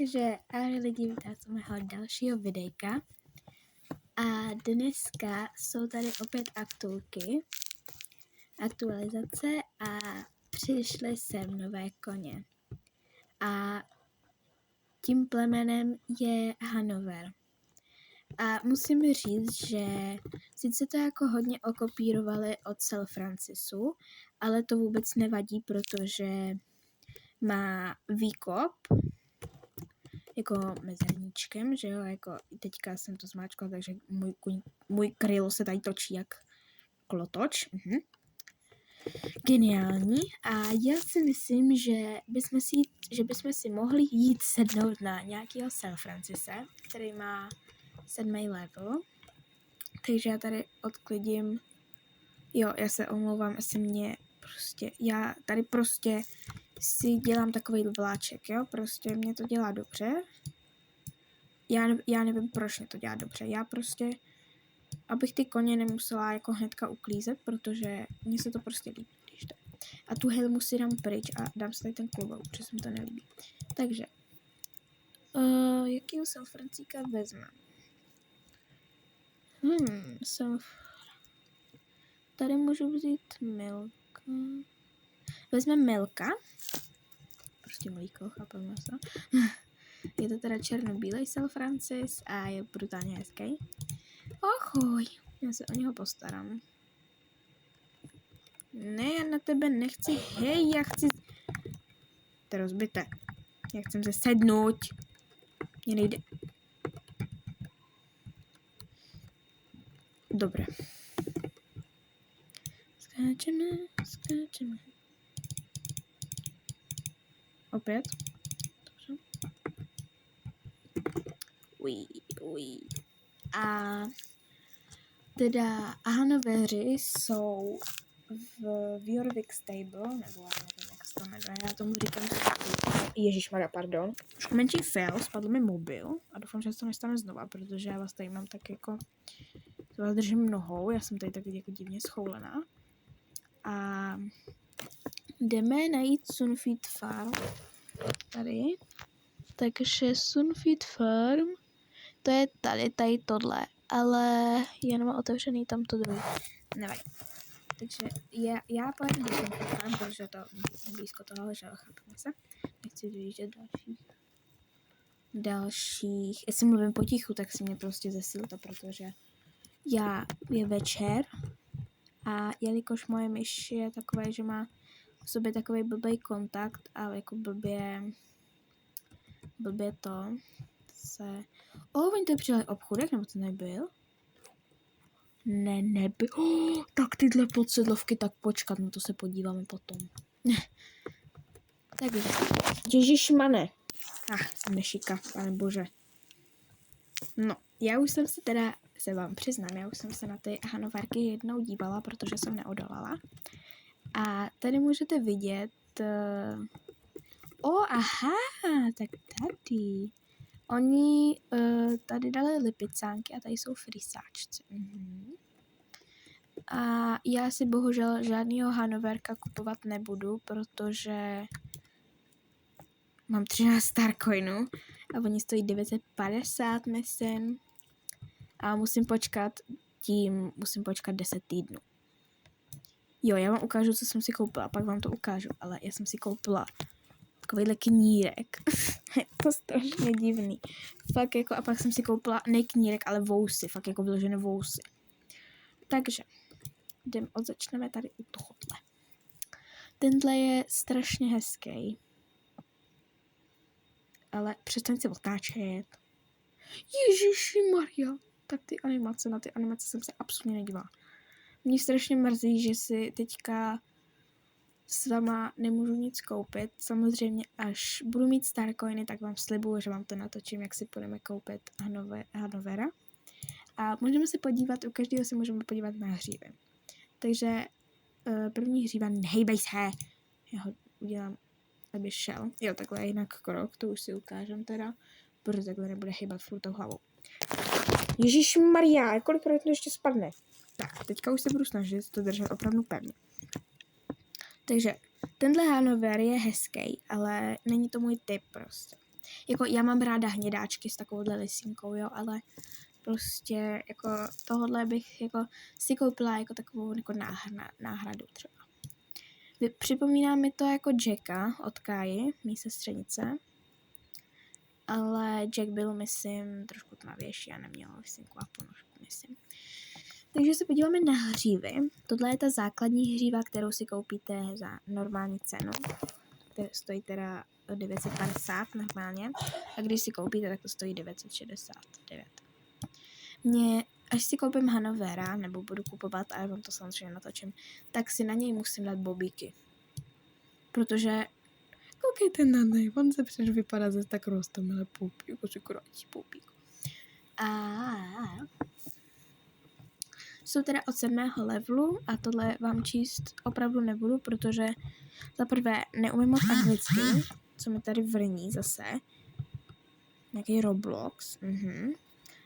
Takže ahoj lidi, vítám u mého dalšího videjka. A dneska jsou tady opět aktualizace a přišly sem nové koně. A tím plemenem je Hanover. A musím říct, že sice to jako hodně okopírovali od Sir Francisu, ale to vůbec nevadí, protože má výkop jako mezerníčkem, že jo, jako teďka jsem to zmáčkla, takže můj krylo se tady točí jak klotoč. Geniální. A já si myslím, že bychom si mohli jít sednout na nějakého Sir Francise, který má 7. level. Takže já tady odklidím. Jo, já se omlouvám, jestli mě já tady si dělám takový vláček, jo, prostě mě to dělá dobře. Já nevím, proč mě to dělá dobře. Já abych ty koně nemusela jako hnedka uklízet, protože mně se to prostě líbí, když to. A tu helmu si dám pryč a dám si tady ten klobouk, protože se mi to nelíbí. Takže, jakýho Sir Francíka vezmeme? Tady můžu vzít Milka. Vezmeme Milka. Prostě mlíko, chápeme se. Je to teda černobílej Sir Francis a je brutálně hezký. Ahoj, já se o něho postarám. Ne, já na tebe nechci, hej, já chci... To je rozbité. Já chci se sednout. Mně nejde. Dobré. Skáčeme. Opět. Dobře. Uj. A teda Hanoveři jsou v Jorvik Stable, nebo já nevím, jak se to jmenuje, já tomu říkám Ježišmarja, pardon. Už menší fail, spadl mi mobil a doufám, že se to nestane znova, protože já vás tady mám tak jako, vás držím nohou, já jsem tady tak jako divně schoulená. A jdeme najít Sunfeed Farm, tady, takže Sunfeed Farm, to je tady tohle, ale já nemám otevřený tam to druhý. Nevadí. Takže já pojedu do Sunfeed Farm, protože to blízko toho, že chápeme se. Nechci vyjíždět dalších. Jestli mluvím potichu, tak si mě prostě zesilte, protože je večer a jelikož moje myš je takové, že má v sobě takový blbý kontakt a jako blbě to se... Oni to přijeli obchůdek, nebo to nebyl? Ne, nebyl. Tak tyhle podsedlovky, tak počkat, no to se podíváme potom. Takže, ježišmane. Myšika, pane bože. No, já už jsem se na ty Hanoverky jednou dívala, protože jsem neodolala. A tady můžete vidět... aha, tak tady. Oni tady dali lipicánky a tady jsou frisáčci. A já si bohužel žádnýho Hanoverka kupovat nebudu, protože mám 13 Starcoinů a oni stojí 950, myslím. A musím počkat 10 týdnů. Jo, já vám ukážu, co jsem si koupila, pak vám to ukážu, ale já jsem si koupila takovýhle knírek. Je to strašně divný. Fakt jako, a pak jsem si koupila ne knírek, ale vousy, fakt jako vyložené vousy. Takže, začneme tady u tohohle. Tenhle je strašně hezký. Ale přestaň si otáčet. Ježišimarja. Tak na ty animace jsem se absolutně nedívala. Mě strašně mrzí, že si teďka s váma nemůžu nic koupit. Samozřejmě, až budu mít Starcoiny, tak vám slibuju, že vám to natočím, jak si budeme koupit Hanovera. A můžeme se podívat, u každého si můžeme podívat na hřívy. Takže první hříva, nehejbej se. Já ho udělám, aby šel. Jo, takhle je jinak krok, to už si ukážem teda, protože takhle nebude hejbat furt tou hlavou. Ježišmarja, kolikrát to ještě spadne. Tak, teďka už se budu snažit to držet opravdu pevně. Takže, tenhle Hanover je hezký, ale není to můj typ prostě. Jako já mám ráda hnědáčky s takovouhle lisinkou, jo, ale prostě jako tohle bych jako si koupila jako takovou jako náhradu třeba. Připomíná mi to jako Jacka od Kai, mý sestřenice, ale Jack byl, myslím, trošku tmavější a neměl lisinku a ponožku, myslím. Takže se podíváme na hřívy. Tohle je ta základní hříva, kterou si koupíte za normální cenu. To stojí teda 950 normálně. A když si koupíte, tak to stojí 969. Až si koupím Hanovera, nebo budu kupovat, a já vám to samozřejmě natočím, tak si na něj musím dát bobíky. Protože koukejte na něj, on se přece vypadá ze tak roztomilé poupí, jako si krátí poupík. Jsou teda od 7. levelu a tohle vám číst opravdu nebudu, protože za prvé neumím moc anglicky, co mi tady vrní zase. Nějaký Roblox.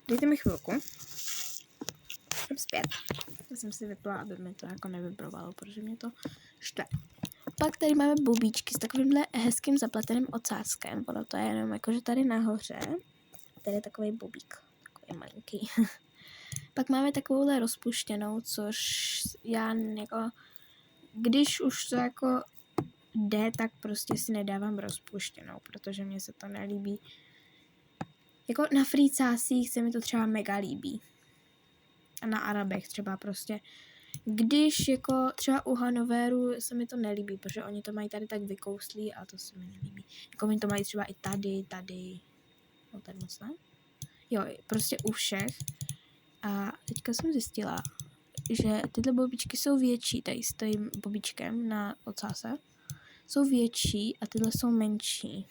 Dejte mi chvilku. Jsem zpět. Já jsem si vypla, aby mi to jako nevibrovalo, protože mě to štve. Pak tady máme bubíčky s takovýmhle hezkým zapleteným ocáskem. Ono to je jenom jakože tady nahoře. Tady je takový bubík. Takový malinký. Pak máme takovouhle rozpuštěnou, což já jako, když už to jako jde, tak prostě si nedávám rozpuštěnou, protože mně se to nelíbí. Jako na frýcásích se mi to třeba mega líbí. A na Arabech třeba prostě. Když jako třeba u Hanoveru se mi to nelíbí, protože oni to mají tady tak vykouslí a to se mi nelíbí. Jako oni to mají třeba i tady. No tady moc ne? Jo, prostě u všech. A teďka jsem zjistila, že tyhle bobičky jsou větší, tady s tím bobičkem na ocáse. Jsou větší a tyhle jsou menší.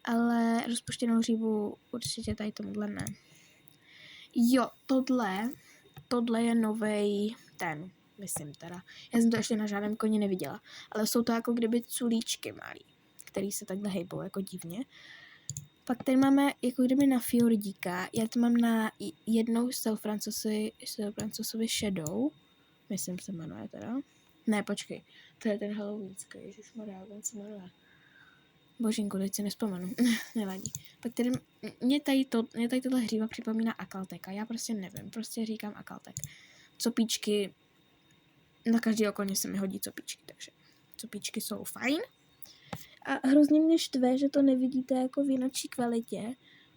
Ale rozpuštěnou hřívu určitě tady tomuhle ne. Jo, tohle je novej ten, myslím teda. Já jsem to ještě na žádném koni neviděla. Ale jsou to jako kdyby culíčky malý, který se takhle hejbou jako divně. Pak tady máme jako kdyby na Fjordíka. Já to mám na jednou Francouzsovi Shadow. Myslím se jmenuje teda. Ne, počkej. To je ten halloweenský. Ježišmarja, on se jmenuje. Božinku, teď si nespomenu. Nevadí. Pak tady mě tady tohle hříva připomíná Akaltek. A já prostě nevím. Prostě říkám Akaltek. Copíčky. Na každý koně se mi hodí copíčky, takže copíčky jsou fajn. A hrozně mě štve, že to nevidíte jako v jinačí kvalitě,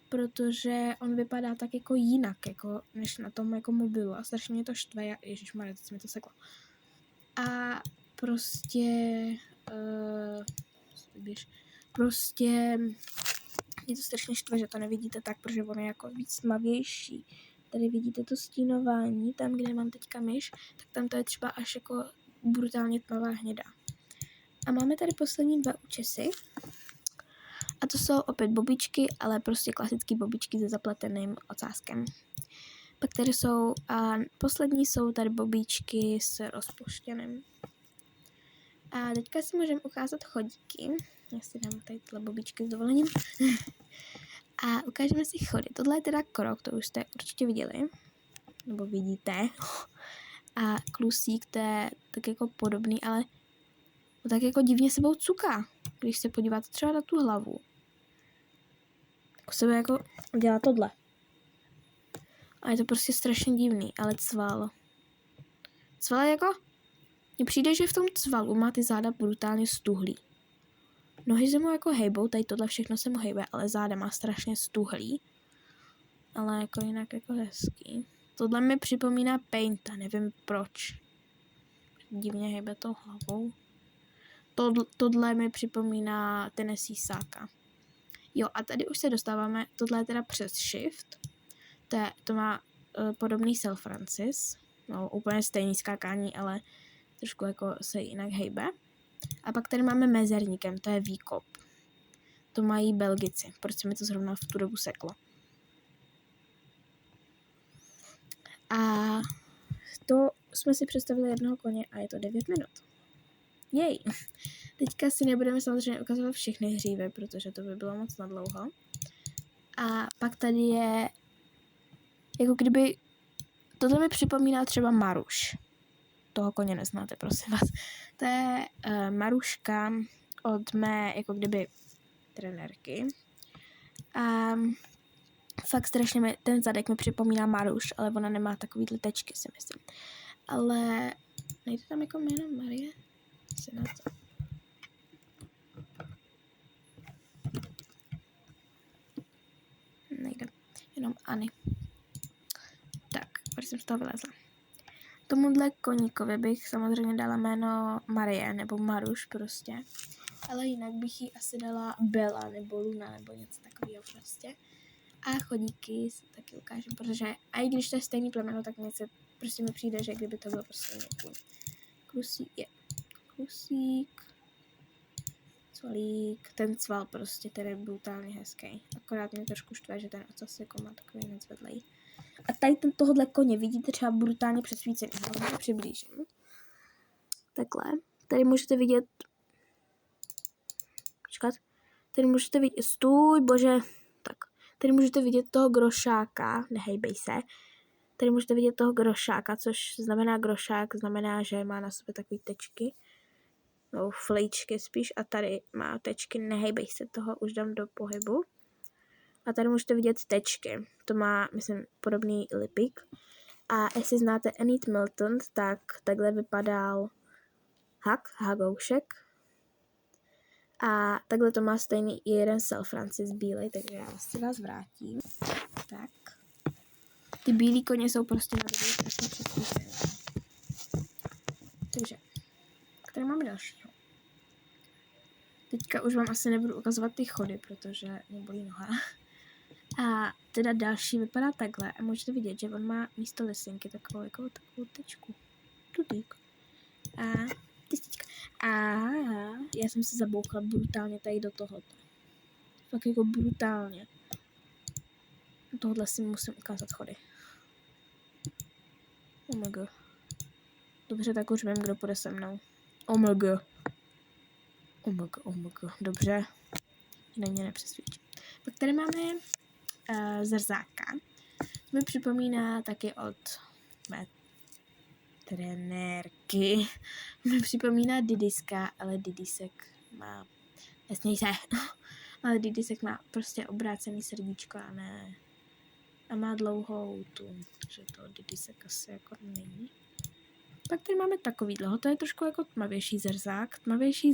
protože on vypadá tak jako jinak, jako než na tom jako mobilu. A strašně mě to štve. Ježišmarja, teď se mi to seklo. A prostě mě to strašně štve, že to nevidíte tak, protože on je jako víc tmavější. Tady vidíte to stínování, tam, kde mám teďka myš, tak tam to je třeba až jako brutálně tmavá hnědá. A máme tady poslední 2 účesy. A to jsou opět bobičky, ale prostě klasické bobičky se zapleteným ocáskem. Pak tady jsou, a poslední jsou tady bobičky s rozpuštěným. A teďka si můžeme ukázat chodíky. Já si dám tady tyhle bobičky s dovolením. A ukážeme si chody. Tohle je teda krok, to už jste určitě viděli. Nebo vidíte. A klusík, to je tak jako podobný, ale tak jako divně sebou cuká. Když se podíváte třeba na tu hlavu. Jako sebe jako dělá tohle. A je to prostě strašně divný, ale cval. Cval je jako... Mně přijde, že v tom cvalu má ty záda brutálně stuhlý. Nohy se mu jako hejbou, tady tohle všechno se mu hejbe, ale záda má strašně stuhlý. Ale jako jinak jako hezký. Tohle mi připomíná Painta, nevím proč. Divně hejbe tou hlavou. Tohle mi připomíná Tennessee Sáka. Jo, a tady už se dostáváme, tohle je teda přes shift. To má podobný Sir Francis. No, úplně stejný skákání, ale trošku jako se jinak hejbe. A pak tady máme mezerníkem, to je výkop. To mají Belgici, proč se mi to zrovna v tu dobu seklo. A to jsme si představili jednoho koně a je to 9 minut. Jej! Teďka si nebudeme samozřejmě ukazovat všechny hřívy, protože to by bylo moc nadlouho. A pak tady je, jako kdyby, tohle mi připomíná třeba Maruš. Toho koně neznáte, prosím vás. To je Maruška od mé, jako kdyby, trenérky. A fakt strašně ten zadek mi připomíná Maruš, ale ona nemá takovýhle tečky, si myslím. Ale nejde tam jako jméno Marie? Nejde, jenom Ani. Tak, když jsem z toho vylezla. Tomuhle koníkovi bych samozřejmě dala jméno Marie nebo Maruš prostě. Ale jinak bych jí asi dala Bella nebo Luna nebo něco takového prostě. A chodíky si taky ukážem, protože a i když to je stejný plemeno, tak mě se prostě mi přijde, že kdyby to bylo prostě jiný Klusík, cvalík, ten cval prostě, který je brutálně hezký. Akorát mě trošku štve, že ten ocas jako má takový nezvedlej. A tady tohohle koně vidíte třeba brutálně přesvícený. Ho přiblížím. Takhle. Tady můžete vidět. Počkat. Tady můžete vidět. Stůj, bože. Tak. Tady můžete vidět toho grošáka. Nehejbej se. Tady můžete vidět toho grošáka, což znamená grošák, znamená, že má na sobě takové tečky. No, flejčky spíš. A tady má tečky. Nehejbej se, toho už dám do pohybu. A tady můžete vidět tečky. To má, myslím, podobný lipík. A jestli znáte Enid Milton, tak takhle vypadal Hagoušek. A takhle to má stejný i jeden Sir Francis bílej, takže já si vás vrátím. Tak. Ty bílý koně jsou prostě na době strašně přesvícené. Takže, které máme dalšího? Teďka už vám asi nebudu ukazovat ty chody, protože mě bolí noha. A teda další vypadá takhle a můžete vidět, že on má místo lisinky takovou tečku. Tutík. A tystička. A já jsem se zabouchla brutálně tady do tohoto. Fakt jako brutálně. Tohle si musím ukázat chody. Oh my god. Dobře, tak už vím, kdo půjde se mnou. Oh my god. Oh my god, oh my god. Dobře. Jinak mě nepřesvědčí. Pak tady máme zrzáka. To mi připomíná taky od mé trenérky. Mi připomíná Didiska, ale Didisek má... Nesměj se. Ale Didisek má prostě obrácený srdíčko a ne... A má dlouhou tu, takže to Didisek asi jako není. Pak tady máme takovýhle, to je trošku jako tmavější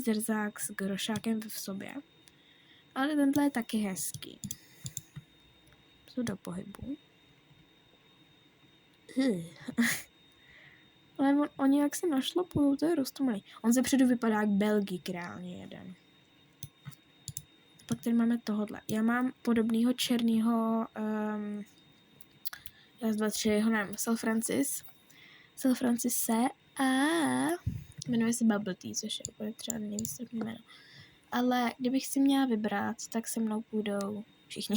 zrzák s grošákem v sobě. Ale tenhle je taky hezký. Jsou do pohybu. Ale oni jak se našlapujou, to je roztomilý. On ze předu vypadá jak Belgik reálně jeden. Pak tady máme tohodle. Já mám podobného černýho raz, dva, tři, jeho nevím, Sir Francise a jmenuje se Bubble Tea, což je úplně třeba nejvýstupný jméno. Ale kdybych si měla vybrat, tak se mnou půjdou všichni.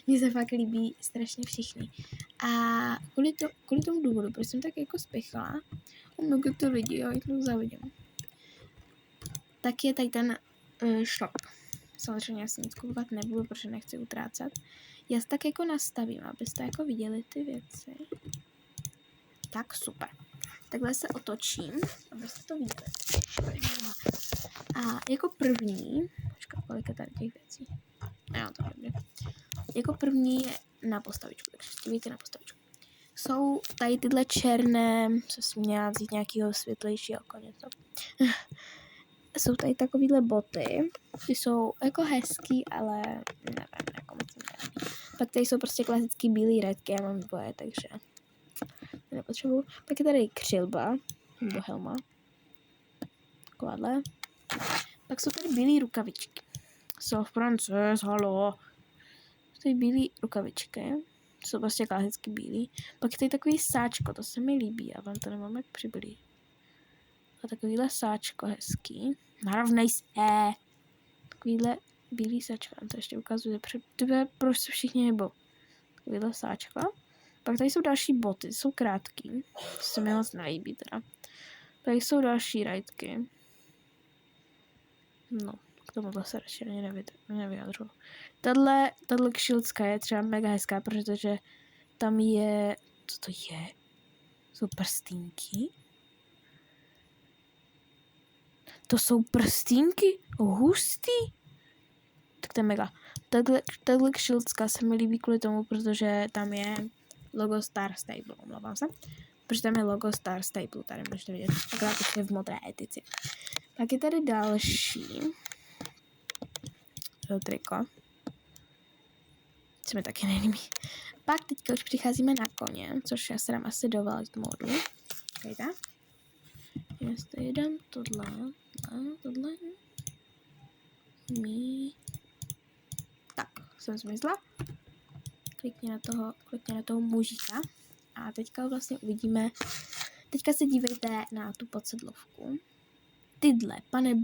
Mně se fakt líbí strašně všichni. A kvůli tomu důvodu, proč jsem tak jako spěchala, mnoho to lidi, jo, jich závidím. Tak je tady ten shop. Samozřejmě já si nic kupovat nebudu, protože nechci utrácet. Já si tak jako nastavím, abyste jako viděli ty věci. Tak super. Takhle se otočím, abyste to viděli. A jako první, kolik je tady těch věcí? Jo, to je dobré. Jako první je na postavičku, takže dívejte na postavičku. Jsou tady tyhle černé, co jsem měla vzít nějakého světlejšího koně. Jsou tady takovýhle boty, ty jsou jako hezký, ale nevím, jako moc nevím. Pak tady jsou prostě klasický bílý redky, já mám dvoje, takže nepotřebuju. Pak je tady křilba, nebo helma. Takováhle. Pak jsou tady bílé rukavičky. Jsou Francis, halo. Jsou tady bílé rukavičky. Jsou prostě klasicky bílý. Pak je tady takový sáčko, to se mi líbí, a vám to nemám jak přiblí. A takovýhle sáčko hezký. Narovnej se. Takovýhle bílý sáčko, vám to ještě ukazuje. Proč se všichni nebou. Takovýhle sáčko. Pak tady jsou další boty, jsou krátký. To se mi moc nelíbí teda. Tady jsou další rajtky. No, k tomuhle se radši nevyjadřuju. Tahle kšilcka je třeba mega hezká, protože tam je... Co to je? Jsou prstínky? To jsou prstínky? Hustý? Tak to je mega. Tahle kšilcka se mi líbí kvůli tomu, protože tam je logo Star Stable, omlouvám se. Protože tam je logo Star Stable, tady můžete vidět, akorát je v modré etici. Pak je tady další triko. Co mi taky nelíbí. Pak teďka už přicházíme na koně, což já se dám asi do Velvet modu. Počkejte. Jestli dám tohle. Tak, jsem zmizla. Klikni na toho mužíka. A teďka vlastně uvidíme. Teďka se dívejte na tu podsedlovku. Tyhle, pane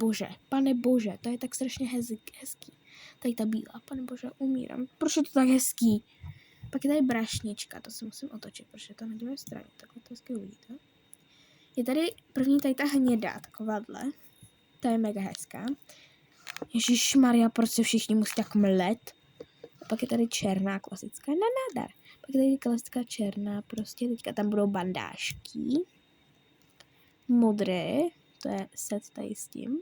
bože, to je tak strašně hezký. Tady ta bílá, pane bože, umírám. Proč je to tak hezký? Pak je tady brašnička, to si musím otočit, protože je to na druhé straně, takhle to hezky uvidíte. Je tady první tady ta hnědá, takováhle. Ta je mega hezká. Ježišmarja, proč se všichni musí tak mlet? A pak je tady černá, klasická, na nádar. Pak je tady klasická černá, prostě teďka tam budou bandážky. Modré, to je set tady s tím.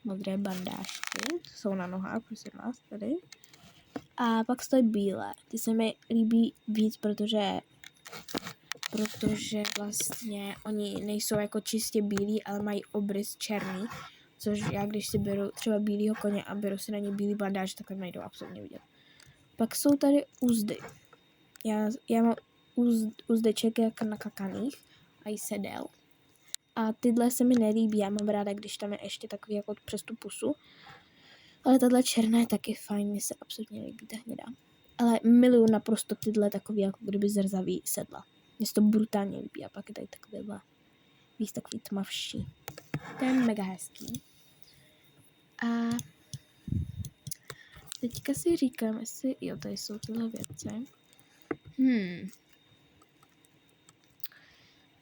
Modré bandážky, jsou na nohách, prosím vás, tady. A pak stojí bílé. Ty se mi líbí víc, protože vlastně oni nejsou jako čistě bílí, ale mají obrys černý. Což já, když si beru třeba bílýho koně a beru si na ně bílý bandáž, tak nejdou absolutně vidět. Pak jsou tady uzdy. Já mám uzdeček jak nakakaných a i sedel. A tyhle se mi nelíbí, já mám ráda, když tam je ještě takový jako přes tu pusu. Ale tahle černá je taky fajn, mně se absolutně líbí ta hnědá. Ale miluju naprosto tyhle takový, jako kdyby zrzavý sedla. Mně se to brutálně líbí a pak je tady takovýhle víc takový tmavší. To je mega hezký. A teďka si říkám, jestli, jo, tady jsou tyhle věci.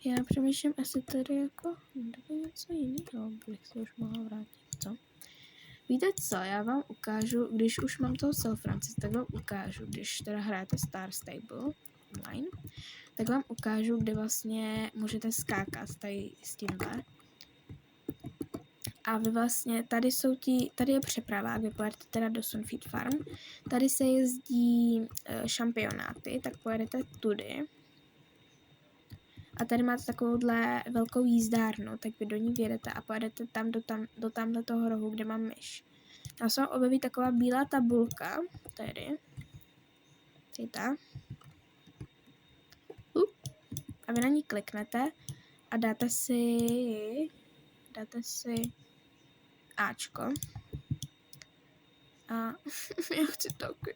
Já přemýšlím, jestli tady jako něco jiného, bych se už mohla vrátit, co? Víte co, já vám ukážu, když už mám toho Sir Francis, tak vám ukážu, když teda hrajete Star Stable online, tak vám ukážu, kde vlastně můžete skákat tady s tímhle. A vy vlastně, tady je přeprava, vy pojedete teda do Sunfeed Farm, tady se jezdí šampionáty, tak pojedete tudy. A tady máte takovouhle velkou jízdárnu, tak vy do ní vjedete a pojedete tam do tamhle toho rohu, kde mám myš. Tam se vám objeví taková bílá tabulka, tady. A vy na ní kliknete a dáte si Ačko. A já chci taky.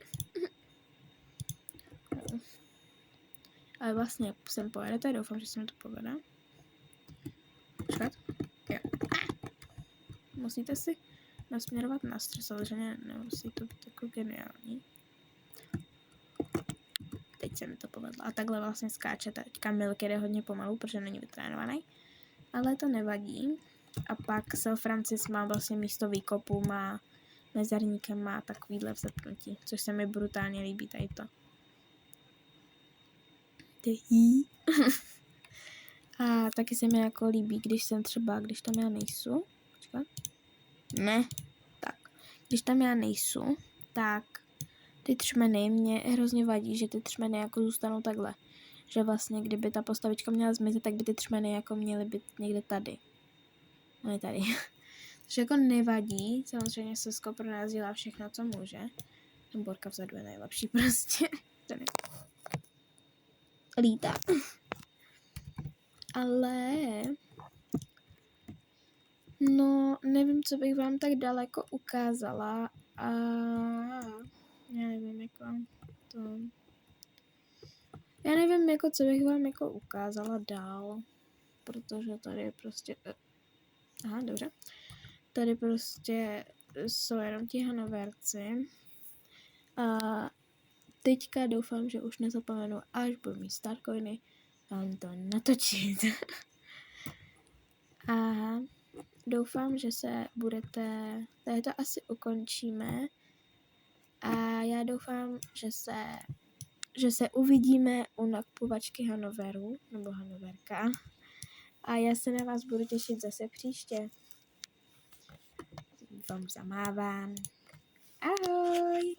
Ale vlastně sem pojedete, doufám, že se mi to povede. Počkat. Jo. Musíte si nasměrovat na střed, samozřejmě nemusí to být jako geniální. Teď se mi to povedlo. A takhle vlastně skáčete. Teďka Milk jde hodně pomalu, protože není vytrénovaný. Ale to nevadí. A pak Sir Francis má vlastně místo výkopu, má mezerníkem, má takovýhle vzepnutí, což se mi brutálně líbí tady to. A taky se mi jako líbí, když tam já nejsou. Počkat. Ne. Tak. Když tam já nejsou, tak ty třmeny mě hrozně vadí, že ty třmeny jako zůstanou takhle. Že vlastně, kdyby ta postavička měla zmizet, tak by ty třmeny jako měly být někde tady. Ne tady. Což jako nevadí. Samozřejmě Sesko pro nás dělá všechno, co může. Ten Borka vzadu je nejlepší prostě. Ten lítá. Ale no, nevím, co bych vám tak daleko ukázala a já nevím, jako co bych vám jako ukázala dál, protože tady je prostě aha, dobře. Tady prostě jsou jenom ti Hanoverci a teďka doufám, že už nezapomenu, až budu mít Starcoiny, vám to natočit. A doufám, že se budete, tady to asi ukončíme a já doufám, že se uvidíme u nakupovačky Hanoveru, nebo Hanoverka a já se na vás budu těšit zase příště. Vám zamávám Ahoj!